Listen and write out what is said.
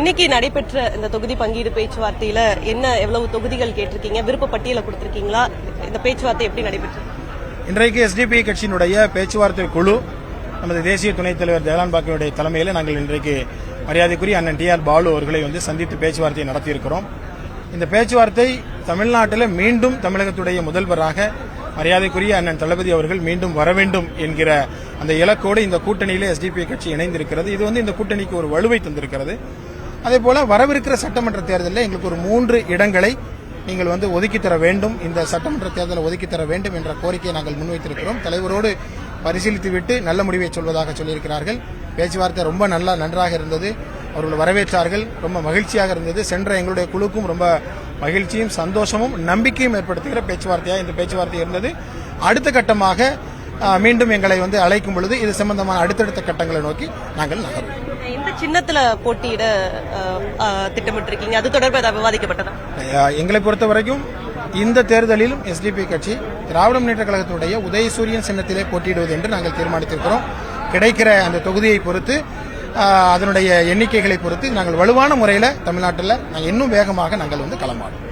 இன்னைக்கு நடைபெற்ற இந்த தொகுதி பங்கீடு பேச்சுவார்த்தையில எவ்வளவு தொகுதிகள் கேட்டிருக்கீங்க, விருப்ப பட்டியலை கொடுத்திருக்கீங்களா? இந்த பேச்சுவார்த்தை எப்படி நடைபெற்றது? இன்றைக்கு எஸ்டிபி கட்சியினுடைய பேச்சுவார்த்தை குழு நமது தேசிய துணைத் தலைவர் ஜெயலான் பாக்கியுடைய தலைமையில் நாங்கள் இன்றைக்கு மரியாதைக்குரிய அண்ணன் டி.ஆர். பாலு அவர்களை சந்தித்து பேச்சுவார்த்தையை நடத்தியிருக்கிறோம். இந்த பேச்சுவார்த்தை தமிழ்நாட்டில் மீண்டும் தமிழகத்துடைய முதல்வராக மரியாதைக்குரிய அண்ணன் தளபதி அவர்கள் மீண்டும் வர வேண்டும் என்கிற அந்த இலக்கோடு இந்த கூட்டணியில எஸ்டிபி கட்சி இணைந்திருக்கிறது. இது இந்த கூட்டணிக்கு ஒரு வலுவை தந்திருக்கிறது. அதேபோல வரவிருக்கிற சட்டமன்ற தேர்தலில் எங்களுக்கு ஒரு 3 இடங்களை நீங்கள் ஒதுக்கி தர வேண்டும், இந்த சட்டமன்ற தேர்தலை ஒதுக்கி தர வேண்டும் என்ற கோரிக்கையை நாங்கள் முன்வைத்திருக்கிறோம். தலைவரோடு பரிசீலித்துவிட்டு நல்ல முடிவை சொல்வதாக சொல்லியிருக்கிறார்கள். பேச்சுவார்த்தை ரொம்ப நன்றாக இருந்தது. அவர்கள் வரவேற்றார்கள். ரொம்ப மகிழ்ச்சியாக இருந்தது. சென்ற எங்களுடைய குழுக்கும் ரொம்ப மகிழ்ச்சியும் சந்தோஷமும் நம்பிக்கையும் ஏற்படுத்துகிற பேச்சுவார்த்தையாக இந்த பேச்சுவார்த்தை இருந்தது. அடுத்த கட்டமாக மீண்டும் எங்களை அழைக்கும் பொழுது இது சம்பந்தமான அடுத்தடுத்த கட்டங்களை நோக்கி நாங்கள் நகர்வோம். இந்த சின்னத்துல போட்டியிட திட்டமிட்டிருக்கீங்க, அது தொடர்பாக விவாதிக்கப்பட்டதா? எங்களை பொறுத்த வரைக்கும் இந்த தேர்தலிலும் எஸ்டிபி கட்சி திராவிட முன்னேற்ற கழகத்துடைய உதயசூரியன் சின்னத்திலே போட்டியிடுவது என்று நாங்கள் தீர்மானித்திருக்கிறோம். கிடைக்கிற அந்த தொகுதியை பொறுத்து அதனுடைய எண்ணிக்கைகளை பொறுத்து நாங்கள் வலுவான முறையில் தமிழ்நாட்டில் இன்னும் வேகமாக நாங்கள் களமாடுவோம்.